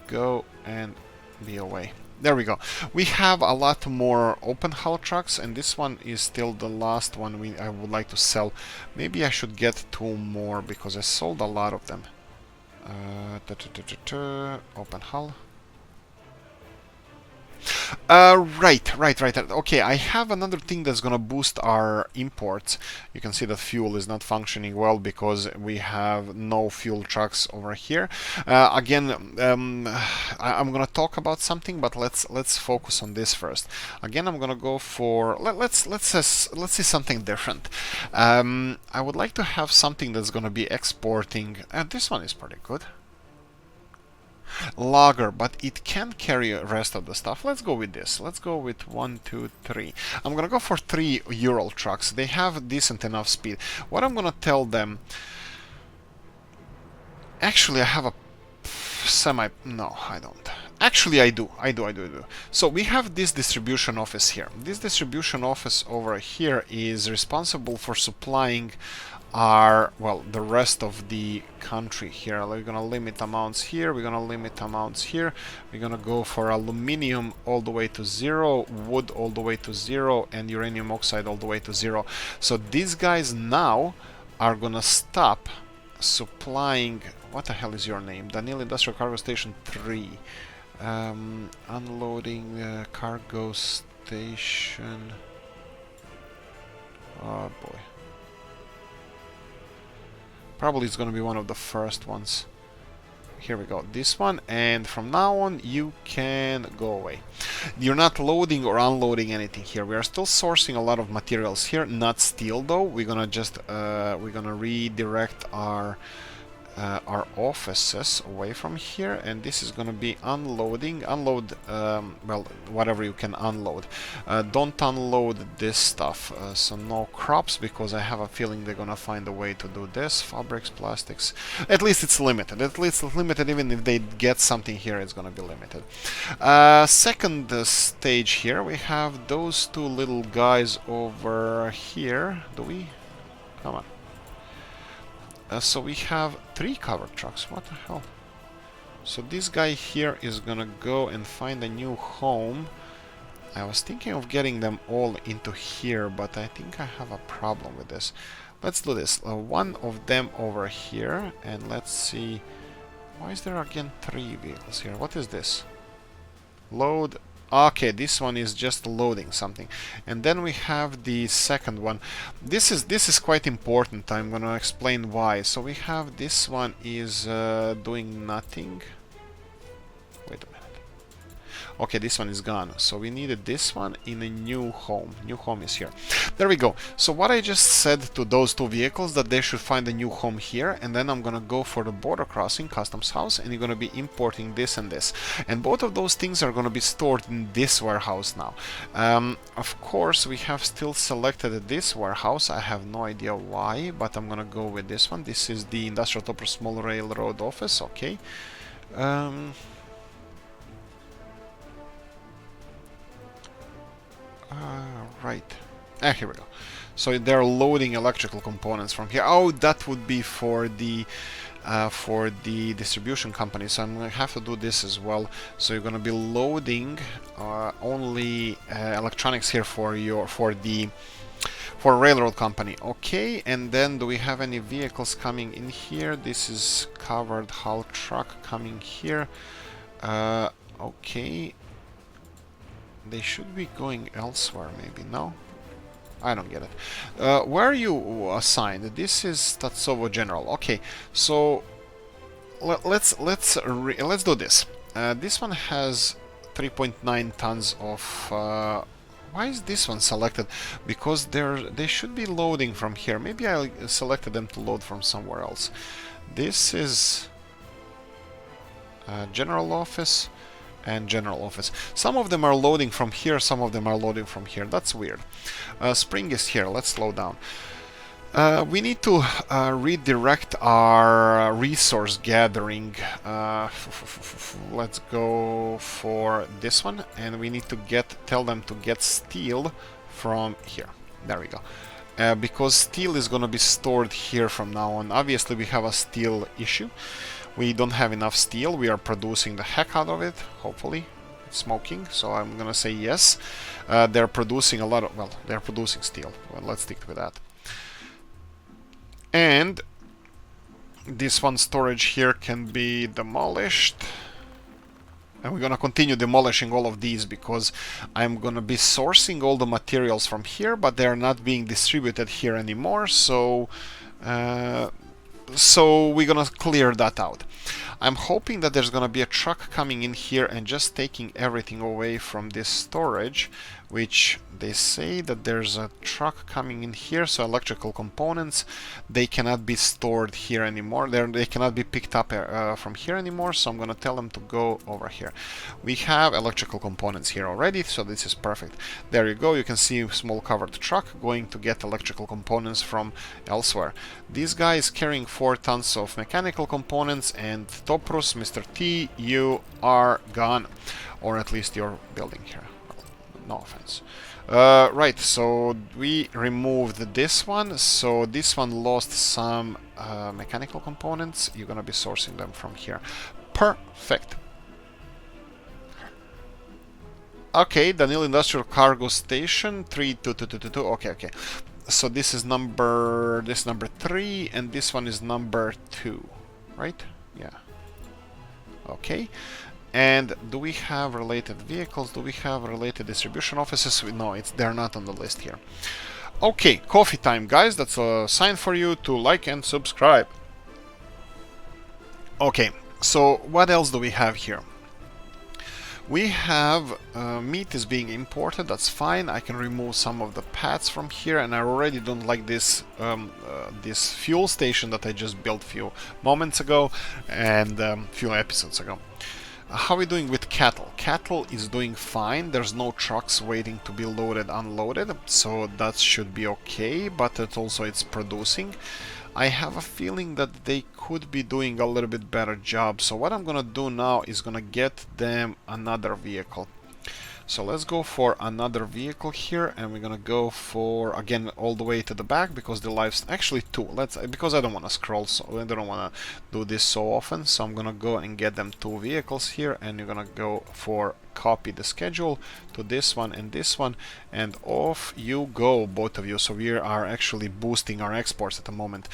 go and be away. There we go. We have a lot more open hull trucks, and this one is still the last one I would like to sell. Maybe I should get 2 more because I sold a lot of them. Open hull. Right. Okay, I have another thing that's gonna boost our imports. You can see that fuel is not functioning well because we have no fuel trucks over here. Again, I'm gonna talk about something, but let's focus on this first. Again, I'm gonna go for let's see something different. I would like to have something that's gonna be exporting. This one is pretty good. Lager, but it can carry the rest of the stuff. Let's go with this. Let's go with 1, 2, 3. I'm gonna go for 3 Ural trucks. They have decent enough speed. What I'm gonna tell them... Actually, I have a semi... No, I don't. Actually, I do. So we have this distribution office here. This distribution office over here is responsible for supplying well, the rest of the country here. We're gonna limit amounts here, we're gonna limit amounts here, we're gonna go for aluminium all the way to 0, wood all the way to 0, and uranium oxide all the way to 0. So these guys now are gonna stop supplying... What the hell is your name? Danil Industrial Cargo Station 3. Unloading cargo station... Oh boy. Probably it's going to be one of the first ones. Here we go, this one, and from now on you can go away. You're not loading or unloading anything here. We are still sourcing a lot of materials here, not steel though. We're gonna just we're gonna redirect our offices away from here, and this is gonna be unloading. Unload, well, whatever you can unload. Don't unload this stuff, so no crops, because I have a feeling they're gonna find a way to do this. Fabrics, plastics, at least it's limited. At least it's limited. Even if they get something here, it's gonna be limited. Second stage here, we have those two little guys over here. Do we? Come on. So we have 3 covered trucks. What the hell? So this guy here is gonna go and find a new home. I was thinking of getting them all into here, but I think I have a problem with this. Let's do this. One of them over here, and let's see. Why is there again 3 vehicles here? What is this? Load. Okay, this one is just loading something. And then we have the second one. This is quite important. I'm gonna explain why. So we have this one is doing nothing. Wait a minute. Okay, this one is gone. So we needed this one in a new home. New home is here. There we go. So what I just said to those 2 vehicles, that they should find a new home here, and then I'm gonna go for the border crossing customs house, and you're gonna be importing this and this. And both of those things are gonna be stored in this warehouse now. Of course, we have still selected this warehouse. I have no idea why, but I'm gonna go with this one. This is the Industrial Topper Small Railroad office. Okay. Right. Here we go. So they're loading electrical components from here. Oh, that would be for the distribution company. So I'm gonna have to do this as well. So you're gonna be loading only electronics here for railroad company. Okay. And then do we have any vehicles coming in here? This is covered hull truck coming here. Okay. They should be going elsewhere, maybe. No? I don't get it. Where are you assigned? This is Tatsovo General. Okay, so let's do this. This one has 3.9 tons of... why is this one selected? Because they should be loading from here. Maybe I selected them to load from somewhere else. This is General Office and General Office. Some of them are loading from here, some of them are loading from here. That's weird. Spring is here. Let's slow down. We need to redirect our resource gathering. Let's go for this one, and we need to tell them to get steel from here. There we go. Because steel is going to be stored here from now on. Obviously, we have a steel issue. We don't have enough steel. We are producing the heck out of it, hopefully. It's smoking, so I'm gonna say yes. They're producing a lot of... Well, they're producing steel. Well, let's stick with that. And this one storage here can be demolished. And we're gonna continue demolishing all of these because I'm gonna be sourcing all the materials from here, but they're not being distributed here anymore, so we're gonna clear that out. I'm hoping that there's gonna be a truck coming in here and just taking everything away from this storage, which they say that there's a truck coming in here, so electrical components, they cannot be stored here anymore. They cannot be picked up from here anymore, so I'm gonna tell them to go over here. We have electrical components here already, so this is perfect. There you go, you can see a small covered truck going to get electrical components from elsewhere. This guy is carrying 4 tons of mechanical components, and Toprus, Mr. T, you are gone. Or at least you're building here. No offense. Right, so we removed this one, so this one lost some mechanical components. You're gonna be sourcing them from here. Perfect. Okay, Danil Industrial Cargo Station 32222. Okay. So this is number 3, and this one is number 2, right? Yeah. Okay. And do we have related vehicles? Do we have related distribution offices? No, they're not on the list here. Okay, coffee time, guys. That's a sign for you to like and subscribe. Okay, so what else do we have here? We have meat is being imported. That's fine. I can remove some of the paths from here, and I already don't like this this fuel station that I just built a few moments ago and few episodes ago. How are we doing with cattle? Cattle is doing fine. There's no trucks waiting to be loaded, unloaded, so that should be okay, but it's producing. I have a feeling that they could be doing a little bit better job, so what I'm gonna do now is gonna get them another vehicle. So let's go for another vehicle here, and we're gonna go for, again, all the way to the back, because the lives, actually 2, because I don't want to scroll, so I don't want to do this so often, so I'm gonna go and get them 2 vehicles here, and you're gonna go for copy the schedule to this one, and off you go, both of you. So we are actually boosting our exports at the moment,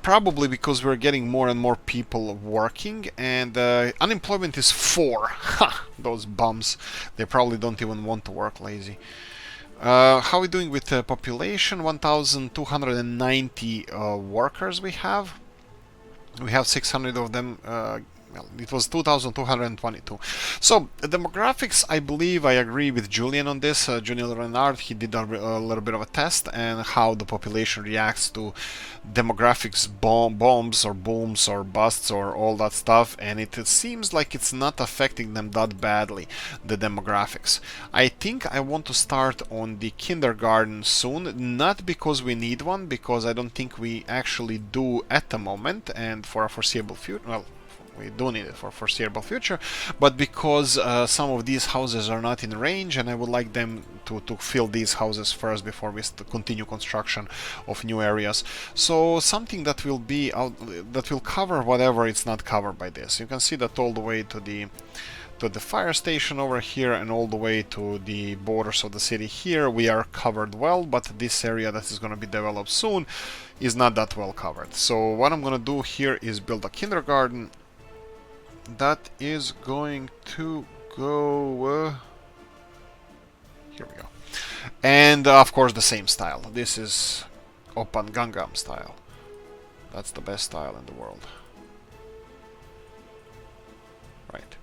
probably because we're getting more and more people working, and unemployment is 4. Ha! Those bums, they probably don't even want to work, lazy. How are we doing with population? 1,290 workers we have. We have 600 of them. Well, it was 2,222. So, demographics, I believe I agree with Julian on this. Julian Renard, he did a little bit of a test and how the population reacts to demographics bombs or booms or busts or all that stuff, and it seems like it's not affecting them that badly, the demographics. I think I want to start on the kindergarten soon, not because we need one, because I don't think we actually do at the moment, and for a foreseeable future, well, we do need it for foreseeable future, but because some of these houses are not in range, and I would like them to fill these houses first before we continue construction of new areas. So something that will be out, that will cover whatever it's not covered by this. You can see that all the way to the fire station over here, and all the way to the borders of the city here we are covered well, but this area that is going to be developed soon is not that well covered. So what I'm going to do here is build a kindergarten that is going to go here we go, and of course the same style. This is Oppan Gangnam style. That's the best style in the world. Right.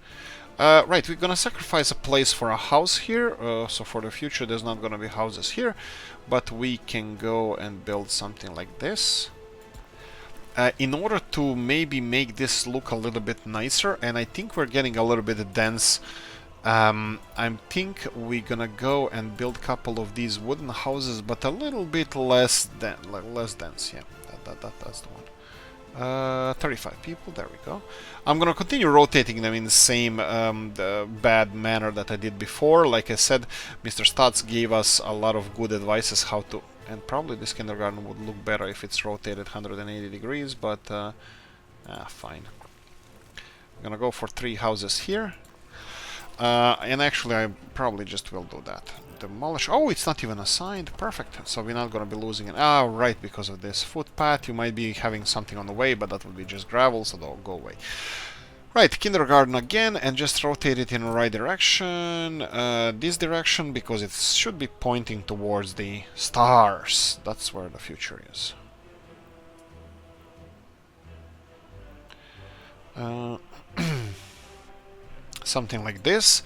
Right, we're gonna sacrifice a place for a house here, so for the future there's not gonna be houses here, but we can go and build something like this. In order to maybe make this look a little bit nicer, and I think we're getting a little bit dense, I think we're gonna go and build a couple of these wooden houses, but a little bit less dense. Yeah, that's the one. 35 people, there we go. I'm gonna continue rotating them in the same bad manner that I did before. Like I said, Mr. Stats gave us a lot of good advices how to, and probably this kindergarten would look better if it's rotated 180 degrees, but fine. I'm gonna go for 3 houses here, and actually I probably just will do that. Demolish. Oh, it's not even assigned. Perfect. So we're not gonna be losing it. Ah, right, because of this footpath. You might be having something on the way, but that would be just gravel, so they'll go away. Right, kindergarten again, and just rotate it in the right direction, this direction, because it should be pointing towards the stars. That's where the future is. Something like this.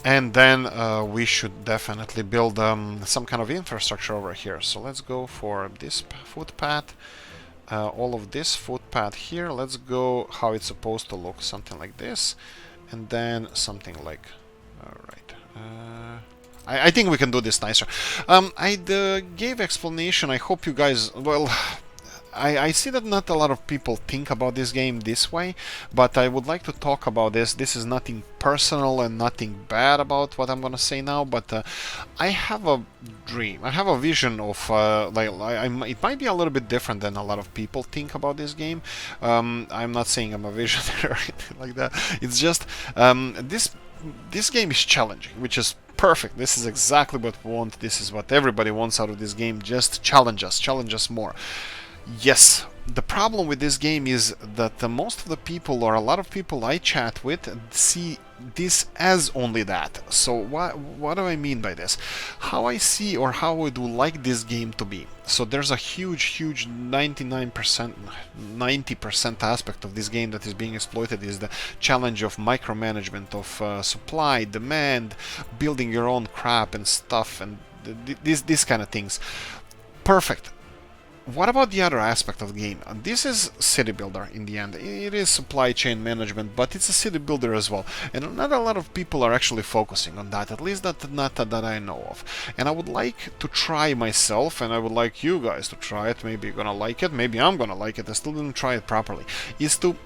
And then we should definitely build some kind of infrastructure over here. So let's go for this footpath. All of this footpath here. Let's go how it's supposed to look. Something like this. And then something like... Alright. I think we can do this nicer. I gave explanation. I hope you guys... Well... I see that not a lot of people think about this game this way, but I would like to talk about this. This is nothing personal and nothing bad about what I'm gonna say now, but I have a dream. I have a vision of it might be a little bit different than a lot of people think about this game. I'm not saying I'm a visionary or anything like that. It's just this game is challenging, which is perfect. This is exactly what we want. This is what everybody wants out of this game. Just challenge us more. Yes, the problem with this game is that most of the people, or a lot of people I chat with, see this as only that. So what do I mean by this? How I see or how I would like this game to be. So there's a huge 99%, 90% aspect of this game that is being exploited is the challenge of micromanagement of supply, demand, building your own crap and stuff, and these kind of things. Perfect. What about the other aspect of the game? This is city builder in the end. It is supply chain management, but it's a city builder as well. And not a lot of people are actually focusing on that, at least not that I know of. And I would like to try myself, and I would like you guys to try it. Maybe you're gonna like it, maybe I'm gonna like it. I still didn't try it properly. Is to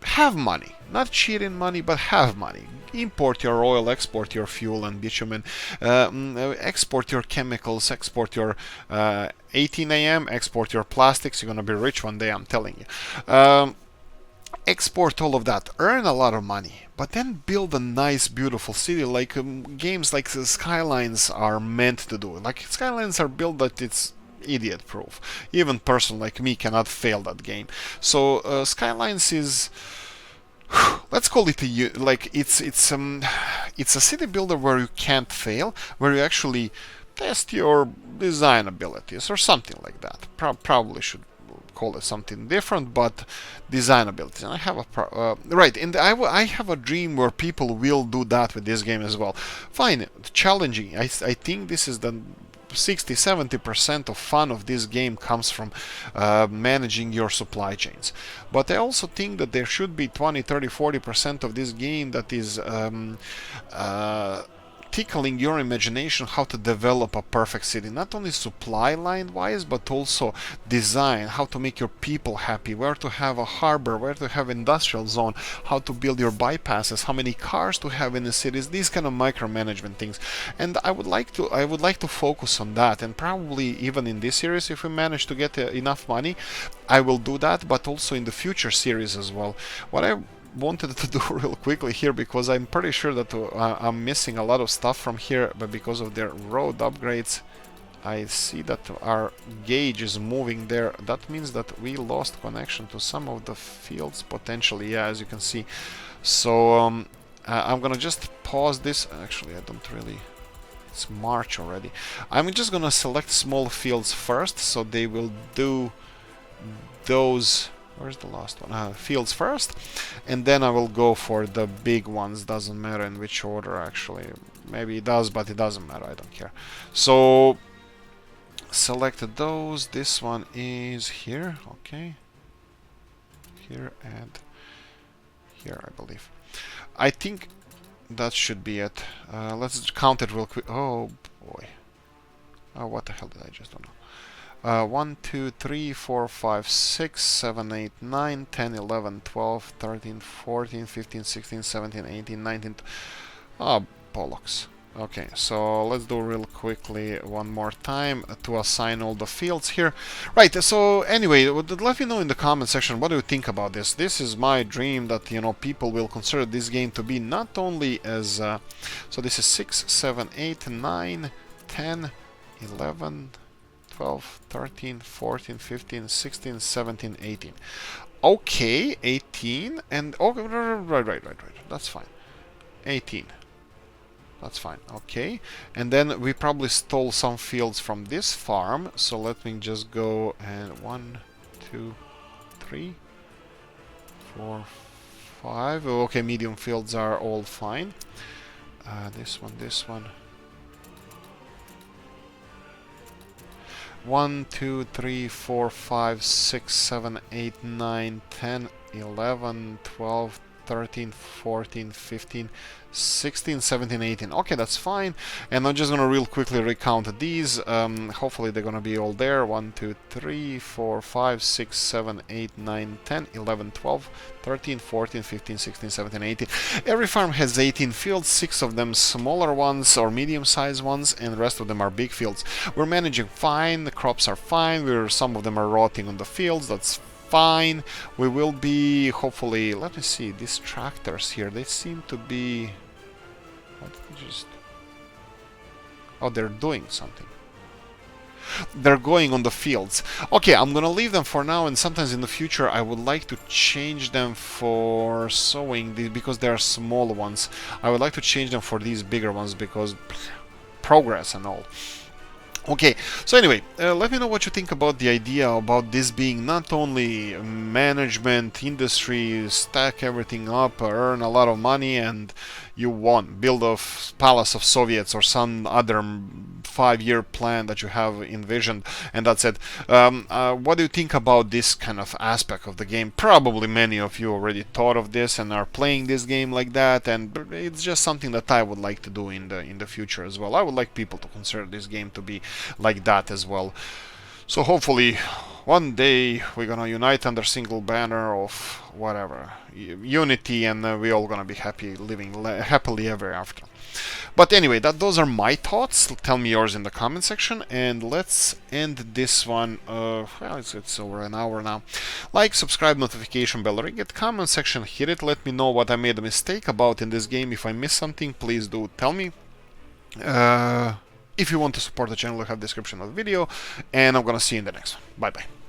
have money. Not cheat in money, but have money. Import your oil, export your fuel and bitumen, export your chemicals, export your 18 AM, export your plastics. You're gonna be rich one day, I'm telling you. Export all of that, earn a lot of money, but then build a nice, beautiful city like games like Skylines are meant to do. Like Skylines are built that it's idiot proof. Even person like me cannot fail that game. So Skylines is... let's call it it's a city builder where you can't fail, where you actually test your design abilities or something like that. Probably should call it something different, but design abilities. And I have a right, and I have a dream where people will do that with this game as well. Fine, challenging. I think this is the 60-70% of fun of this game comes from managing your supply chains. But I also think that there should be 20-30-40% of this game that is tickling your imagination how to develop a perfect city, not only supply line wise, but also design, how to make your people happy, where to have a harbor, where to have industrial zone, how to build your bypasses, how many cars to have in the cities, these kind of micromanagement things. And I would like to focus on that, and probably even in this series, if we manage to get enough money, I will do that, but also in the future series as well. What I wanted to do real quickly here, because I'm pretty sure that I'm missing a lot of stuff from here, but because of their road upgrades I see that our gauge is moving there. That means that we lost connection to some of the fields potentially, yeah, as you can see. So I'm gonna just pause this. Actually, I don't really... It's March already. I'm just gonna select small fields first, so they will do those... Where's the last one? Fields first, and then I will go for the big ones. Doesn't matter in which order, actually. Maybe it does, but it doesn't matter. I don't care. So selected those. This one is here. Okay. Here and here, I believe. I think that should be it. Let's count it real quick. Oh boy. Oh, what the hell did I just don't know. 1, 2, 3, 4, 5, 6, 7, 8, 9, 10, 11, 12, 13, 14, 15, 16, 17, 18, 19... Oh, bollocks. Okay, so let's do real quickly one more time to assign all the fields here. Right, so anyway, let me know in the comment section what do you think about this. This is my dream that, you know, people will consider this game to be not only as... so this is 6, 7, 8, 9, 10, 11... 12, 13, 14, 15, 16, 17, 18. Okay, 18 and oh, right. That's fine. 18. That's fine. Okay, and then we probably stole some fields from this farm. So let me just go and 1, 2, 3, 4, 5. Okay, medium fields are all fine. This one. 1, 2, 3, 4, 5, 6, 7, 8, 9, 10, 11, 12, 13, 14, 15, 16, 17, 18. Okay, that's fine. And I'm just gonna real quickly recount these. Hopefully they're gonna be all there. 1, 2, 3, 4, 5, 6, 7, 8, 9, 10, 11, 12, 13, 14, 15, 16, 17, 18. Every farm has 18 fields, 6 of them smaller ones or medium-sized ones, and the rest of them are big fields. We're managing fine, the crops are fine, some of them are rotting on the fields, that's fine. We will be, hopefully, let me see, these tractors here, they seem to be... Oh, they're doing something. They're going on the fields. Okay, I'm gonna leave them for now, and sometimes in the future I would like to change them for sowing, because they are small ones. I would like to change them for these bigger ones, because progress and all. Okay, so anyway, let me know what you think about the idea about this being not only management, industry, stack everything up, earn a lot of money, and you won. Build a palace of Soviets or some other 5-year plan that you have envisioned, and that's it. What do you think about this kind of aspect of the game? Probably many of you already thought of this and are playing this game like that, and it's just something that I would like to do in the future as well. I would like people to consider this game to be like that as well. So hopefully one day we're gonna unite under single banner of whatever unity, and we're all gonna be happy, living happily ever after. But anyway, those are my thoughts. Tell me yours in the comment section, and let's end this one. Well, it's over an hour now. Like, subscribe, notification bell, ring it, comment section, hit it. Let me know what I made a mistake about in this game. If I missed something, please do tell me. If you want to support the channel, you have the description of the video, and I'm gonna see you in the next one. Bye bye.